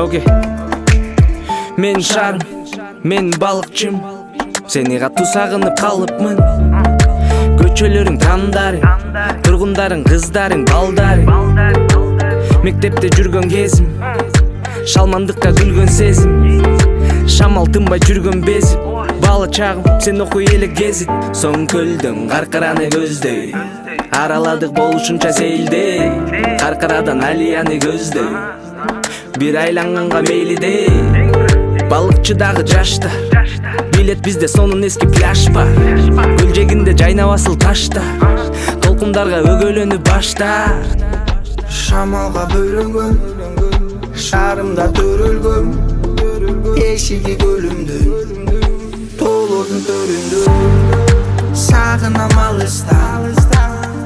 Окей. Мен шарым, мен балыкчым, сени катуу сагынып калыпмын. Көчөлөрүң тамдарың, тургундарың кыздарың балдарың. Мектепте жүргөн кезим, шалмандыкка күлгөн сезим. Шамал тынбай жүргөн безип, бала чагым сен окуй эле кезит. Соң көлдөң каркараны көздөй, араладык болушунча сейилдей. Каркарадан алияны көздөй, бир айланганга мейлидей. Балыкчы дагы жашта, билет бизде сонун эски пляж бар. Көл жегинде жайнап асыл ташта, толкундарга өгөлөнүп башта. Шамалга бөлөнгөн, шарымда төрөлгөн, эшиги көлүмдүн, тоолордун төрүндө. Сагынам алыста,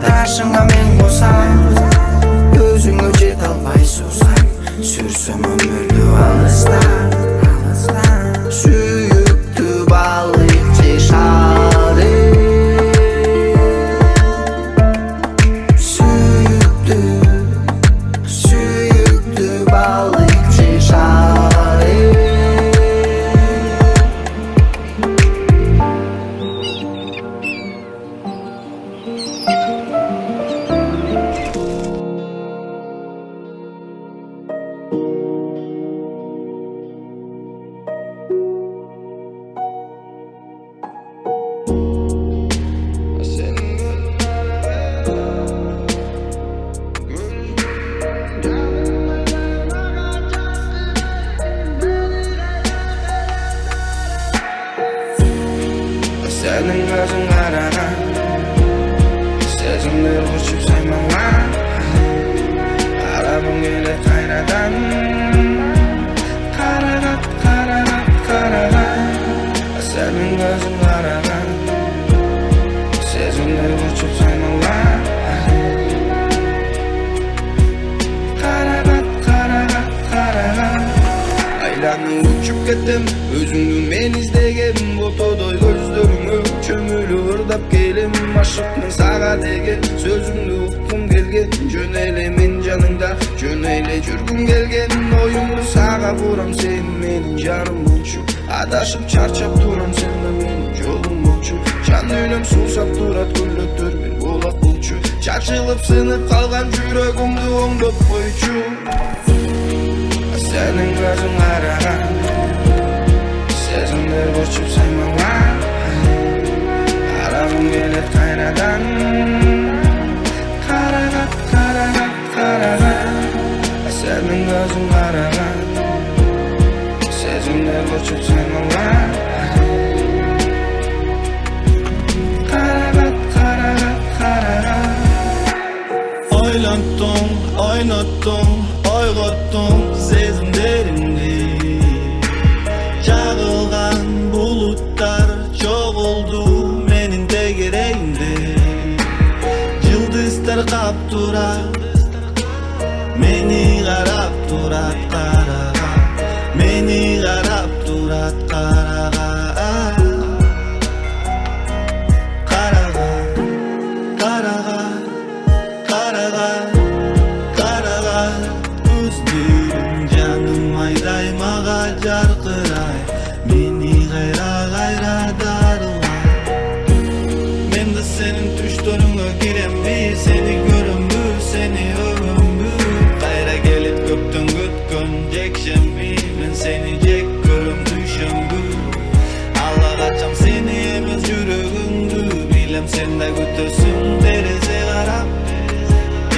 ташыңа мен косам. Өзүңө жете албай суусаң, сүрсөм өмүрдү алыста. Сүйүктүү балыкчы шары, сүйүктүү балыкчы шары. Senin gözün karadan, sözümler uçup saymalar. Arabım gelir kaynadan, karagat, karagat, karagat. Senin gözün karadan, sözümler uçup saymalar. Karagat, karagat, karagat. Aylanıp uçup kettim, özüңdү men издегем. Фотодой көздөрүңө чөмүлүп ырдап келем. Ашыкмын сага деген, сөзүңдү уккум келген. Жөн эле мен жаныңда, жөн эле жүргүм келген. Оюмду сага бурам, сен менин жарым болчу. Адашып чарчап турам, сен да менин жолум болчу. Жан дүйнөм суусап турат, гүлдөттөр бир булак болчу. Чачылып сынып калган жүрөгүмдү оңдоп койчу. Senin gözün karagan, sözümler uçup saymalar. Arabım gelir kaynadan, karagat, karagat, karagat. Senin gözün karagan, sözümler uçup saymalar. Karagat, karagat, karagat. Oylanttım, oynattım, oygottum sezimlerimdi. Çağılgan bulutlar çok oldu menin tegereğimde. Yıldızlar kapturat, meni qarap turat qarağa. Meni qarap turat qarağa. Qarağa, qarağa, qarağa, qarağa. Gözlerim canım ayday mağa jarqıray. Meni gayra gayra darılay. Men de senin düştörüngö giremdi. Seni görümbü, seni övümbü. Gayra gelip köptön götkön jekşembi. Men seni jek görüm düşömbü. Allah kaçam seni emes жүрөгүңдү. Bilem sen de götösün tereze qarap.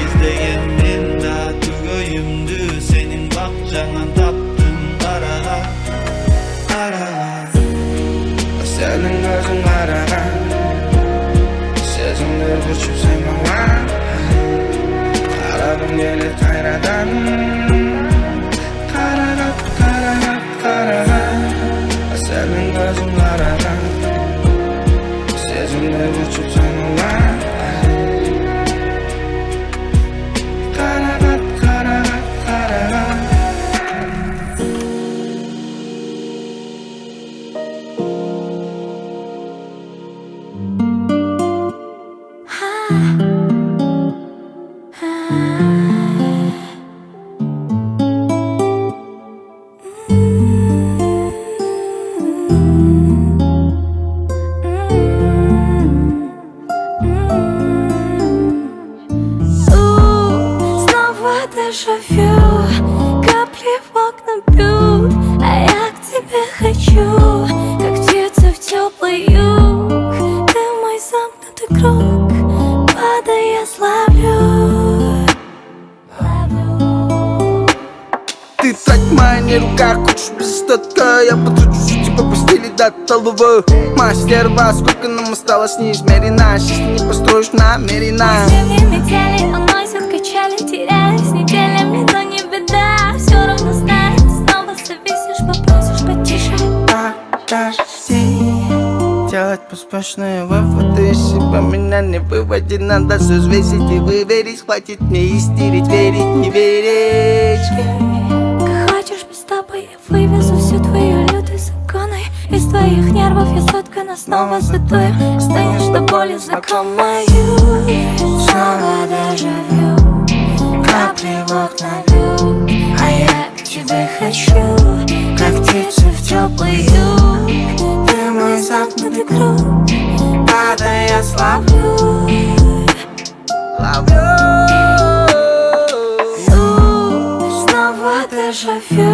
İzdeyen men da tügöyümdü. Senin bakjаңан таптым qarağa. дежавю. Капли в окна бьют, а я к тебе хочу, как птица в теплый юг. Ты мой замкнутый круг, падая я славлю. Ты трать в моей руках, хочешь без остатка. Я потрачу тебя по стиле до толовой. Мастер, во сколько нам осталось неизмерено. Счастье не построишь намеренно. Деревни метели, уносят качели, теряюсь неделями, но не беда. Все равно знаю, ты снова зависишь, попросишь потише. Подожди, делать поспешные выводы из себя меня не выводи. Надо все взвесить и выверить. Хватит мне истерить, верить, не верить. Как хочешь, без тобой я вывезу всю твою лютую законой. Из твоих нервов я соткана снова задую. Станешь до боли знакомою. Снова дежавю. Капли в окна бьют, а я к тебе хочу, как птица в теплый юг. Ты мой замкнутый круг, падая я славлю. Снова дежавю.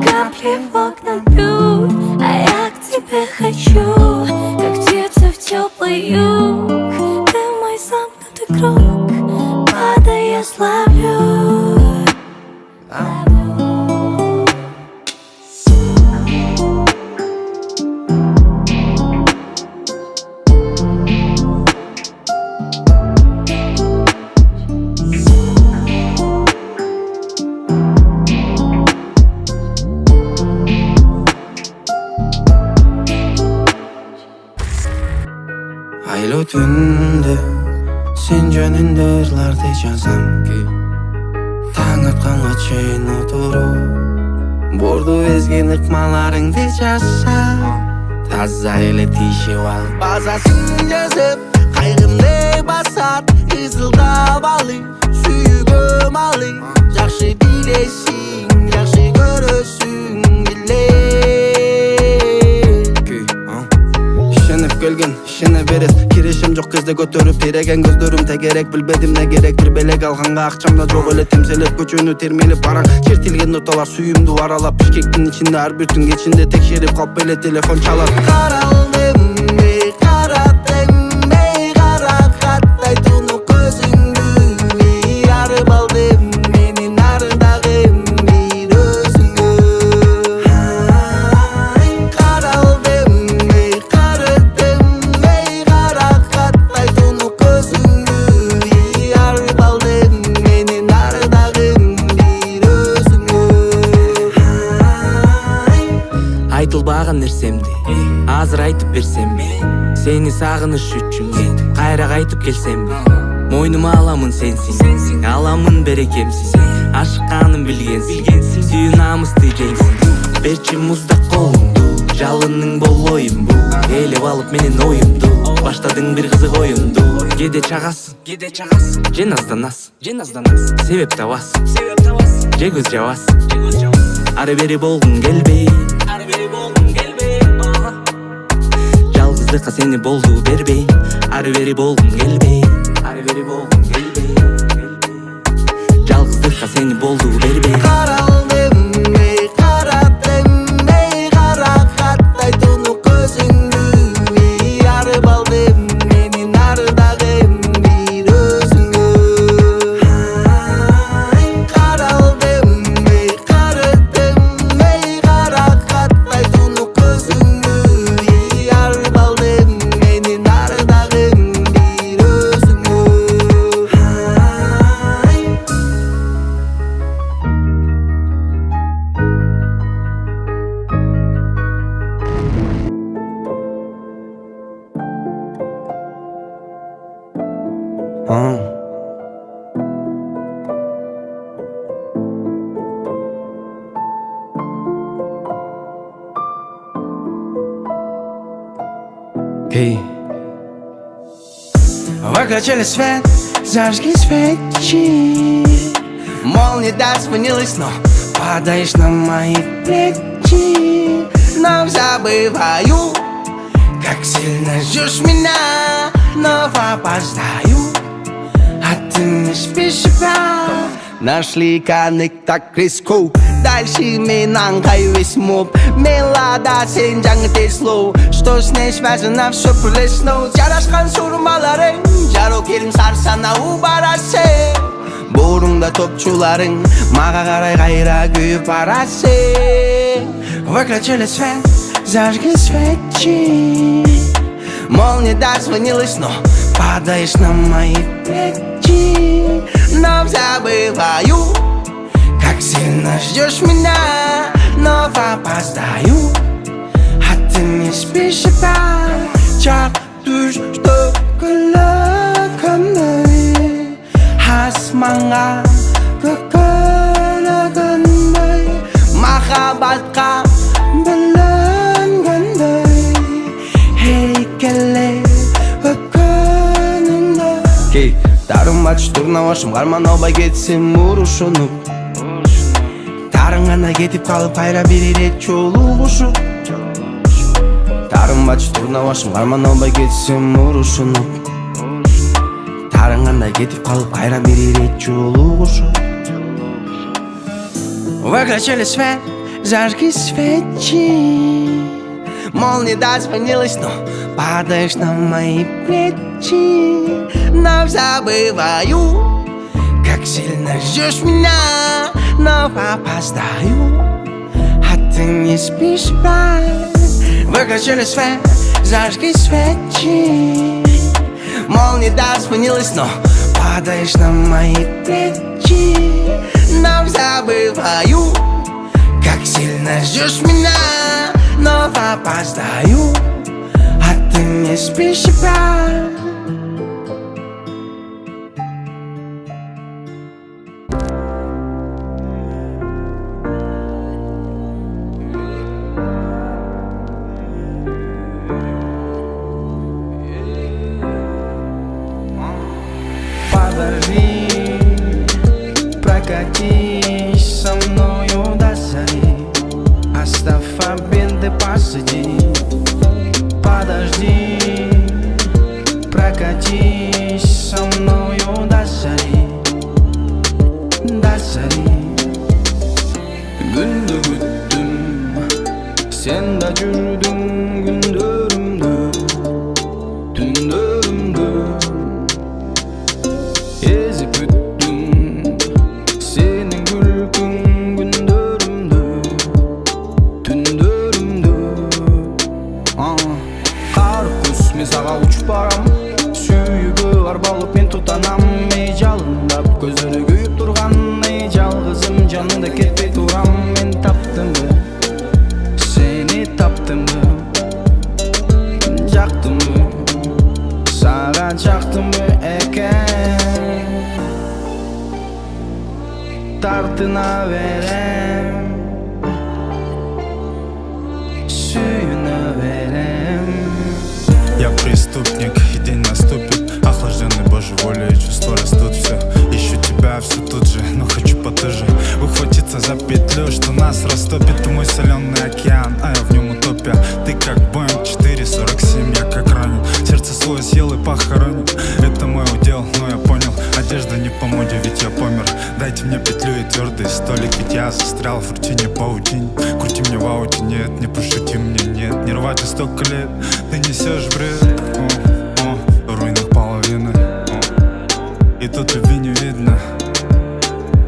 Капли в окна бьют, а я к тебе хочу, как птица в теплый юг. Ты мой замкнутый круг, падая я славлю. Айлы түнде сен жөнінде ырларды жазам. Таң атқанға чейін отырып борду безген ыкмаларыңды жаса. Таза эле тишип алып базасын жазып кайгымды басат. Ызылдап алып сүйгөм алы. Жакшы билесиң, жакшы көрөсүң биле. Ишенip келген, ишене берет. Кирешим жок кезде көтөрүп тиреген көздөрүм тегерек. Билбедим не керек, бир белек алганга акчамда жок эле темселеп. Көчөнү термелеп бараң, чертилген ноталар сүйүмдү аралап. Бишкектин ичинде ар бир түн кечинде текшерип калып эле телефон чалат. Каралдым, караттым, кара каттай тунук көзүңдү. Арып алдым менин арыдагым бир өзүңдү. Каралдым, кара каттай тунук көзүңдү. Арып алдым менин арыдагым бир өзүңдү. Айтылбаган нерсемди азыр айтып берсемби? Сени сагыныш үчүн кайра кайтып келсемби? Мойнума аламын сенсиң, аламын берекемсиң. Ашыкканын билгенсиң, сүйүү намысты жеңсиң. Берчи муздак колуңду, жалының болоюмбу. Ээлеп алып менин оюмду, баштадың бир кызык оюнду. Кээде чагасың, же назданасың, себеп табасың, же көз жабасың. Ары бери болгуң келбей, жалгыздыкка сени болду бербей. Ары бери болгуң келбей, жалгыздыкка сени болду бербей. Каралдым, караттым, кара каттай тунук көзүңдү. Арып алдым менин арыдагым бир өзүңдү. Каралдым, караттым, кара каттай тунук көзүңдү. Арып алдым менин арыдагым бир өзүңдү. Выключили свет, зажги свечи. Молния дозвонилась, но падаешь на мои плечи. Но забываю, как сильно ждешь меня. Но опоздаю, а ты не спишь себя. Нашли коннект, так рисков. Дальше мен аңғай весьмоп. Мелада сен жаңы теслоу. Что с ней связано, все пролесну. Жарашқан сурмаларың, жару келім сарсана убарасе. Борыңда топчуларың, маға қарай қайра күйіп барасе. Выключили свет, зажги свечи. Молния дозвонилась, но падаешь на мои плечи. Но забываю, как сильно ждешь меня. Но опоздаю, а ты не спишь опять. Чак түш, что күлігімді асманға көкірегіндей махаббатқа бүлінгендей еркелей өкініңді кей тарым батыш турнавашым қарман албай кетсем ұрышынып тарың ғана кетіп қалып қайра берер ет жолығышып тарым батыш турнавашым қарман албай кетсем ұрышынып тарың ғана кетіп қалып қайра берер ет жолығышып Выключили свет, зажги свечи. Молния дозвонилась, но падаешь на мои плечи. Но забываю, как сильно ждешь меня. Но опоздаю, а ты не спишь опять. Выключили свет, зажги свечи. Молния дозвонилась, но падаешь на мои плечи. Но забываю, как сильно ждешь меня. Но опоздаю, а ты не спишь опять. Подожди, прокатись со мною до зари. Оставь обиды позади. Подожди, прокатись со мною до зари. До зари. Күнді күттім, сен да жүрдің күндерімді, түндерімді. Ezip öttüm senin gülkün gündörümdü, tündörümdü. Kar kus men sağa uçup baram, sүйігі арбалып мен тұтанам. Ей жалындап көзүнө күйүп турган, ей жалгызым жаныңда кетпей турам. Мен таптым бы, сени таптым бы, жактым бы, сага жактым бы экен. Тартына верем, сүйіні верем. Я преступник, и день наступит. Охлажденный Божьей волей, чувства растут все. Ищу тебя все тут же, но хочу потуже. Ухватиться за петлю, что нас растопит. Ты мой соленый океан, а я в нем утопия. Ты как Boeing 447, я как ранен. Сердце свое съел и похоронил. Это мой удел, но я понял. Одежда не по моде, ведь я помер. Дайте мне петлю и твердый столик, ведь я застрял в рутине паутин. Крути мне в ауте, нет, не пошути мне, нет. Не рвать и столько лет, ты несешь бред. В руинах половины, и тут любви не видно.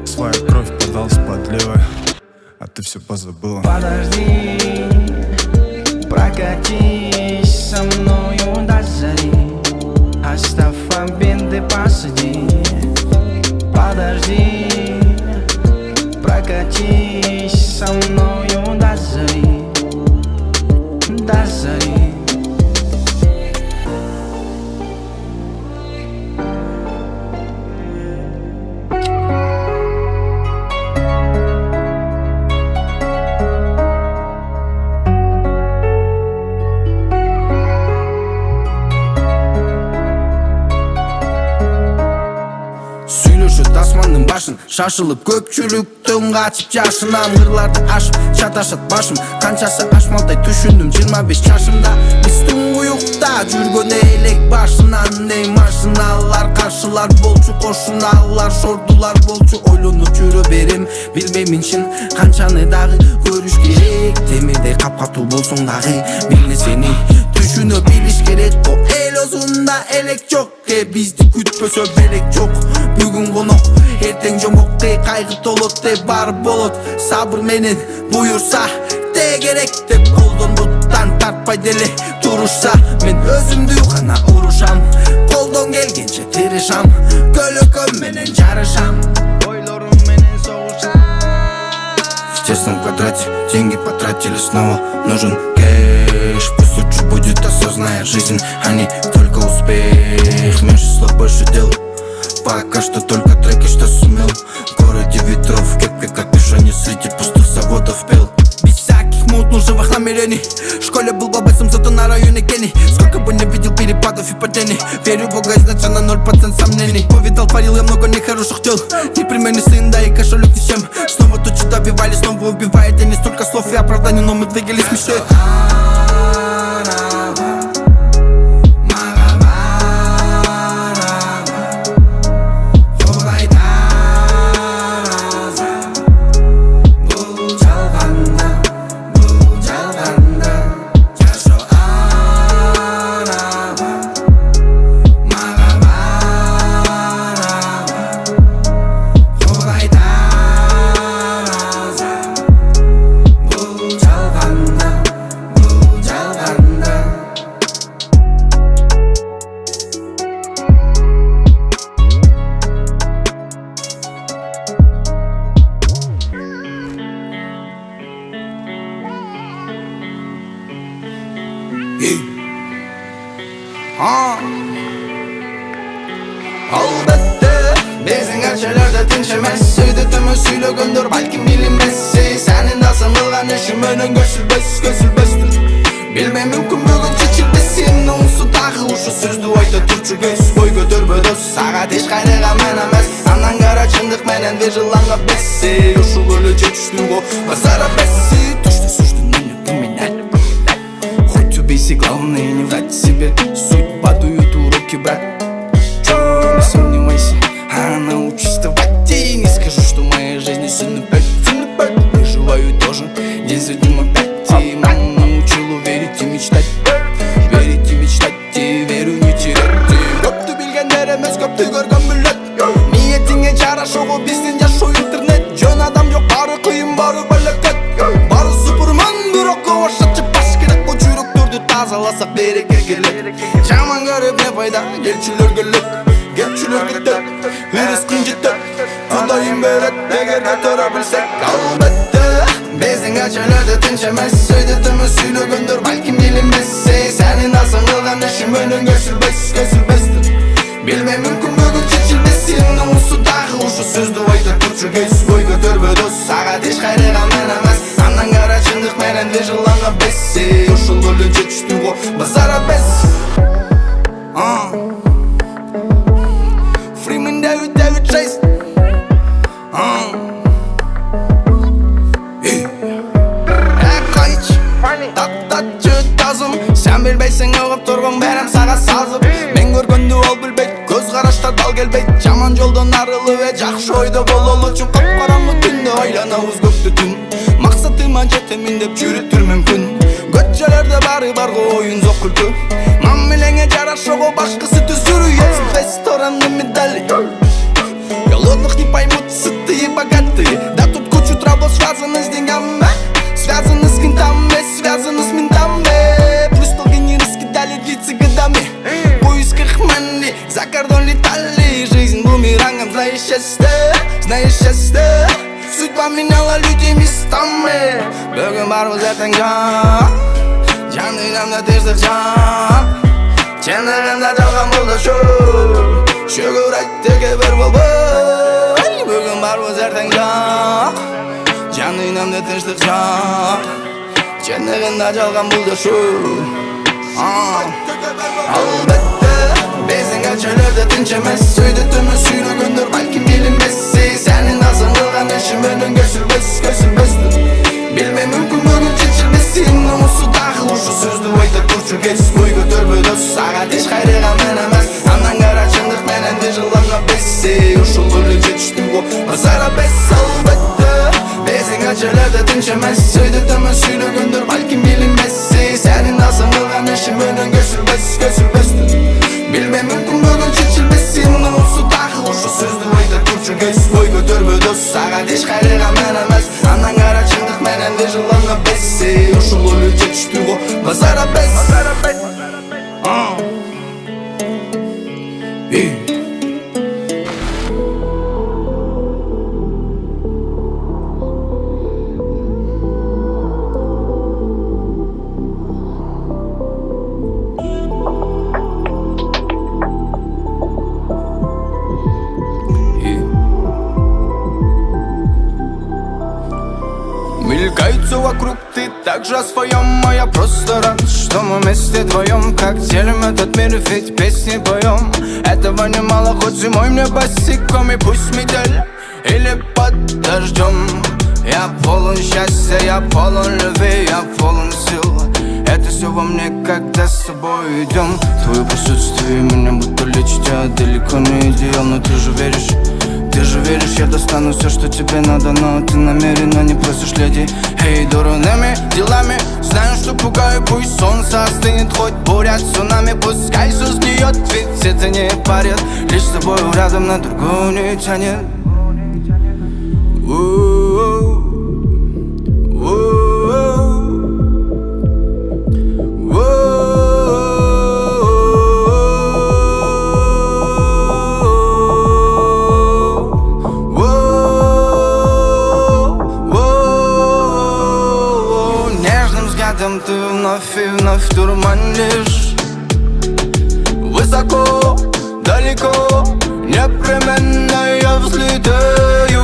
Свою кровь подал с подливой, а ты все позабыла. Подожди, прокатись со мною до зари. Оставь обиды позади. Подожди, прокатись со мною до зари. До зари. башын шашылып көпчүлүктөн качып жашынам кырларды ашып чаташат башым канчасы ашмалтай түшүндүм 25 жашымда биз туңгуюкта жүргөн элек башынан эй машиналар каршылар болчу кошуналар шордулар болчу ойлонуп жүрө берем билбеймин чын канчаны дагы көрүш керек темирдей капкатуу болсоң дагы бир нерсени түшүнө билиш керек о эл өзүндө элек жок бизди күтпөсө белек жок бүгүн конок эртең жомок кайгы толот баары болот сабыр менен буюрса керек деп колдон буттан тартпай деле турушса мен өзүмдү гана урушам колдон келгенче тырышам көлөкөм менен жарышам ойлорум менен согушам в тесном квадрате деньги потратили снова нужен кэш пусть лучше будет осознанная жизнь а не только успех меньше слов больше дел пока что только треки что сумел в городе ветров кепка капюшоне среди пустых заводов пел мутных живых намерений В школе был бабайцем, зато на районе гений Сколько бы не видел перепадов и падений Верю в Бога изначально 0% сомнений Повидал, творил я много нехороших дел Непременный сын, да и кошелек ни с чем Снова тучи добивали, снова убивает Я не столько слов и оправданий, но мы двигались мечтой Albatta bizning archalarda tinch emas Söydetimi süylögöndür balkim bilinmez Senin dasın kılgan işim önün gösülbestir Bilmem mümkün bugün çekilmesin Onsu dağı uşu sözdü ayta turçu göz Boy götürbe dost Sağa hiç kaynağa men emas Andan kara çındık menen bir yıllanğa bessi Uşu ölecek düştün go Bazara bessi Düştü suçtun önü kriminal Хоть убейся, главное не врать себе Судьба дует уроки, брат Не сомневайся, она учит вставать И не скажу, что моя жизнь сильно пять Выживаю тоже, день за днем опять И мама научила верить и мечтать Верить и мечтать, и веру не терять Көптү билгендер эмес, көптү көргөн билет Ниетиңе жарашого биздин жашоо интернет Жөн адам жок, баары кыйын, баары балекет Баары супермен, бирок ковашат жыпаш керек Бу жүрөктөрдү тазаласак береке келет Жаман көрүп не пайда, келчүлөр келет Кепчүлөр кетет, рызкын жетет Кудайым берет, эгер көтөрө билсек Албетте, биздин ачаларды тынч эмес Сөйдетими сүйлөгөндөр балким билинбес Сенин асың кылган ишим өнүн көсүлбестир Билбейм мүмкүн бүгүн чечилбесин Уусу дагы ушу сөздү айта турчу кез Бой көтөрбө дос, ага тиш кайрыган мен эмес Андан кара чындык менен вижылаңа бесси Ушул эле жетиштүү го, базара бес Freeman David Chase Кайч, таттатчы тазым Сен билбейсиң ыгып тургун берем сага сазып Мен көргөндү ол билбейт, көз карашта дал келбейт Жаман жолдон арылып жакшы ойдо бололу үчүн капкараңгы түндө айланабыз көктү түн Максатыма жетемин деп жүрүптүр мүмкүн Көчөлөрдө баары барго оюн зок күлкү Мамилеңе жарашого башкысы түзүрү Есть ресторанный медали Голодных не поймут сытые богатые Да тут кучу траблов связаны с деньгами Связаны с кентами, связаны с ментами Плюс долги не раскидали длится годами В поисках мани, за кордон летали Жизнь бумерангом, знаешь счастье Судьба меняла людей местами Бүгүн барбыз эртең жок Жан дүйнөмдө тынчтык жок Чындыгында жалган болду Шүгүр айт теге бир болбой Бүгүн барбыз эртең жок Жан дүйнөмдө тынчтык жок Чындыгында жалган болду Албетте биздин көчөлөрдө тынч эмес Сөйдөтүмү сүйлөгөндөр балким билинбес Senin nazın kılgan işim önün gösülbestін Bilmem мүмкін бүгін жетшілбесін Намысы тағыл ұшы сөзді айтып тұршы кетсіз Бой көтербе дос сағат еш қайрыға мен емес Андан қара шындық менен де жыланға бессе Ұшыл өлі жетішті о Масара бес албетті Безің әчелерді тінчемес Сөйді төмен сөйлегендір балким білінбесі Senin назың кылган işim önün gösülбестін Bilmem мүмкін бүгін жетшілбесін Намысы тағыл ұшы сөзді айтып тұршы кетсіз Бой көтербе дос сағат еш қайрыға мен емес Андан қара шындық менен де жыланға бессе Ұшыл өлі жетішті о Масара бес Мелькаются вокруг ты так же о своем, а я просто рад, что мы вместе вдвоем Как делим этот мир, ведь песни поем Этого немало, хоть зимой мне босиком И пусть метель или под дождем Я полон счастья, я полон любви, я полон сил Это все во мне, когда с тобой идем Твое присутствие меня будто лечит Я далеко не идеал, но ты же веришь, я достану все, что тебе надо Но ты намеренно не просишь, леди Эй, дурными делами Знаю, что пугаю, пусть солнце остынет Хоть буря цунами, пускай все сгниет Ведь это не парит Лишь с тобой рядом на другую не тянет Ты вновь и вновь дурманишь Высоко, далеко, непременно я взлетаю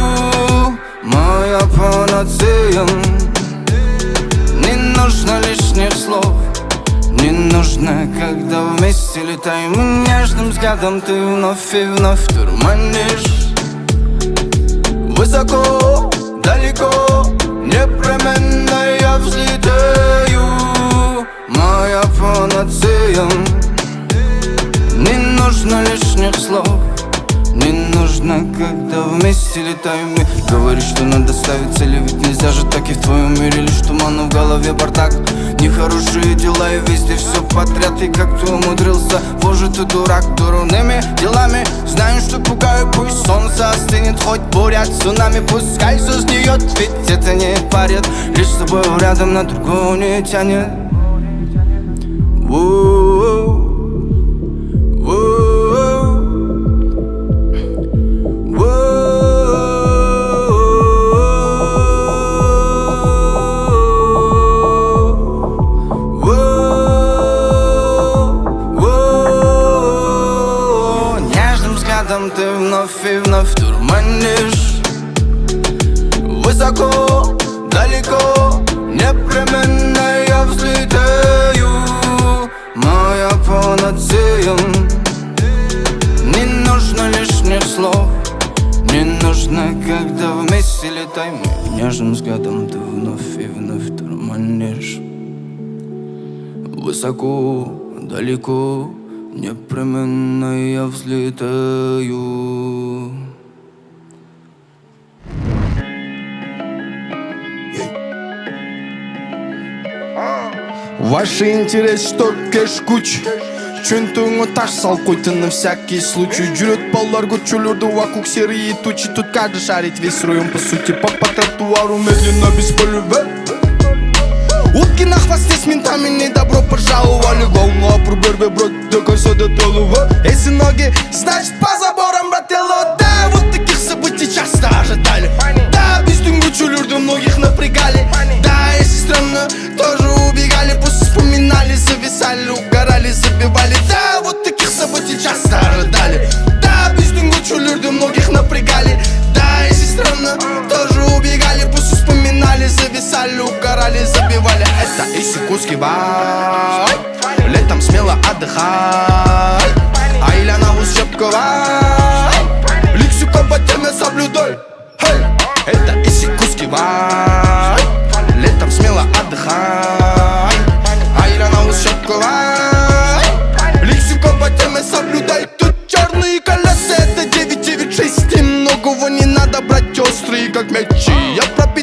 Моя панацея Не нужно лишних слов Не нужно, когда вместе летаем Нежным взглядом ты вновь и вновь дурманишь Высоко, далеко, непременно я взлетаю Моя панацея Не нужно лишних слов Не нужно, когда вместе летаем мы Говоришь, что надо ставить цели Ведь нельзя же так и в твоем мире Лишь туман, в голове бардак Нехорошие дела и везде все подряд И как ты умудрился, боже ты дурак Дурными делами Знаю, что пугаю, пусть солнце остынет Хоть буря цунами, пускай все сгниет Ведь это не парит Лишь с тобой рядом на другую не тянет Ты вновь и вновь дурманишь Высоко, далеко, непременно я взлетаю Моя панацея Не нужно лишних слов Не нужно, когда вместе летаем Нежным взглядом ты вновь и вновь дурманишь Высоко, далеко Непременно я взлетаю Ваши интерес что кеш куч Чөнтөңө таш сал койты на всякий случай Жүрөт баллар көчөлөрдө вокруг серые тучи Тут каждый шарит весь район по сути По тротуару медленно без полюбе Утки на хвосте с ментами не добро пожаловали Голова пробербе, брат, до конца до толова Эти ноги, значит по заборам, брателло Да, вот таких событий часто ожидали Да, біздің көчөлөрдө многих напрягали Да, если странно, тоже убегали Пусть вспоминали, зависали, угорали, забивали Да, вот таких событий часто ожидали Да, біздің көчөлөрдө многих напрягали Да, если странно, тоже убегали Пусть вспоминали, зависали, угорали, забивали Это иссыкутский вайб Летом смело отдыхай Айля на ус щепковай Лексикон по теме соблюдай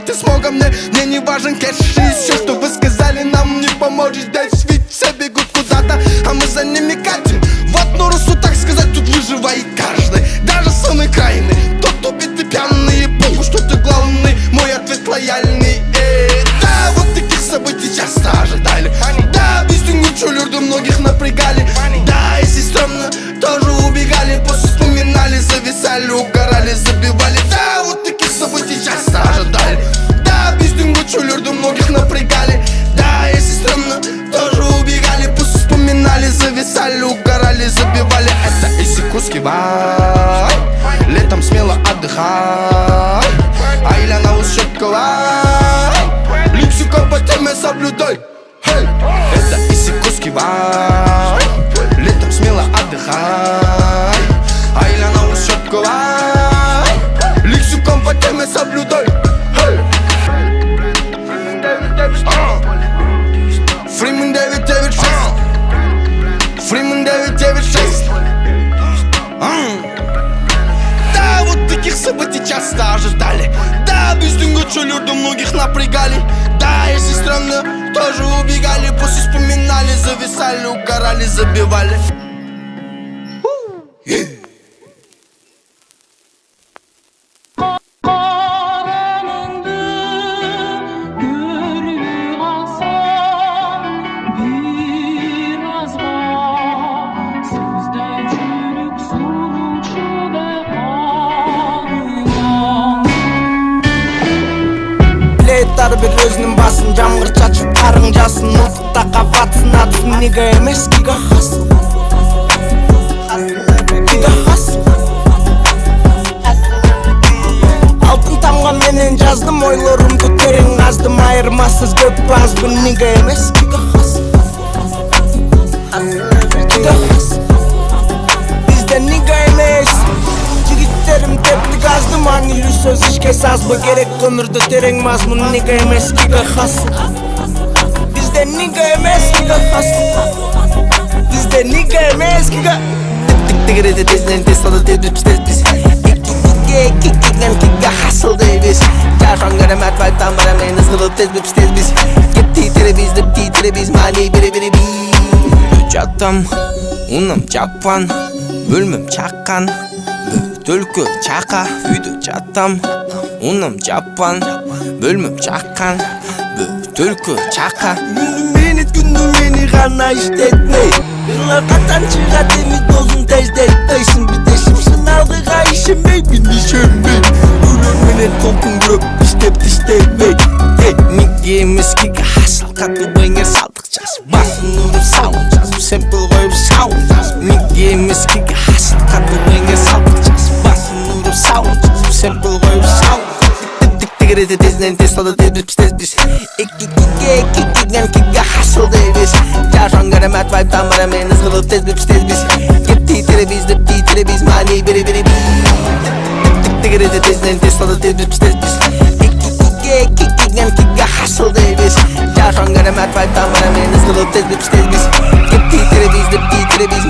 ты смогом мне не важен кэш. И все, что вы сказали, нам не поможет здесь. Ведь все бегут куда-то, а мы за ними катим в одну русу, так сказать, тут выживает каждый, даже самый крайний. Тот убитый пьяный, и похуй, что ты главный, мой ответ лояльный. Да, вот таких событий часто ожидали. Да, бестюнючу люрду многих напрягали. Да, если стрёмно, тоже убегали. После вспоминали, зависали, угорали, забивали. Да, вот таких событий часто ожидали. Да, бестюнючу люрду многих напрягали. Да, если стрёмно, тоже убегали. После вспоминали, зависали, угорали, забивали. Это Иссык-Кулский вай. Летом смело отдыхай. Айля на ус щеткалай. Лексикон по теме соблюдай. Это Иссык-Кулский вай. Летом смело отдыхай. Айля на ус щеткалай. Лексикон по теме соблюдай. Фриман 996. Фриман 996. Да, вот таких событий часто ожидали. Да, бестюнгучу люрду многих напрягали. Да, если странно, тоже убегали. После вспоминали, зависали, угорали, забивали. Ар бир өзүнүн басын жамгыр чачып карың жасын. Уфукта кабатсын атсын неге эмес кига хас. Кига хас. Алтын тамга менен жаздым, ойлорумду терең каздым. Айырмасыз көп азбын неге эмес кига хас. Кига хас. Бизде неге эмес. Жигиттерим тепти каздым, аңылуу сөз ишке сазбы керек. Өмүрдө терең мазмун неге эмес кига хас. Бизде неге эмес кига хас. Бизде неге эмес кига. Тигиреде тезден тез сада тез биз. Кига хасыл дейбиз. Жашан керемет вайптан бара мен ызгылып тез биз. Кетти теребиз деп титеребиз мани бири би. Жатам, унам жаппан, бөлмөм чаккан. Түлкү чака, үйдө жатам, унам жаппан, бөлмөм чаккан. Түлкү чака. Мени күндү мени гана иштетмей. Ылар катан чыгат эми дозун тездетпейсиң. Битешим сыналгыга ишенбей, мен ишенбей. Өлөр менен толкун көрөп иштеп-иштебей. Неге эмес кига хасыл катуу беңер салдык жазып. Басын уруп сауын жазып, сэмпл коюп сауын жазып. Неге эмес кига хасыл катуу беңер салдык жазып. Басын уруп сауын жазып, сэмпл коюп сауын жазып. Тигиреде тезден тез сада тез биз. Кига хасыл дейбиз. Жашан керемет вайптан бара мен ызгылып тез биз. Кетти теребиз деп титеребиз мани бири би. Тигиреде тезден тез сада тез биз. Кига хасыл дейбиз. Жашан керемет вайптан бара мен ызгылып тез биз. Кетти теребиз деп титеребиз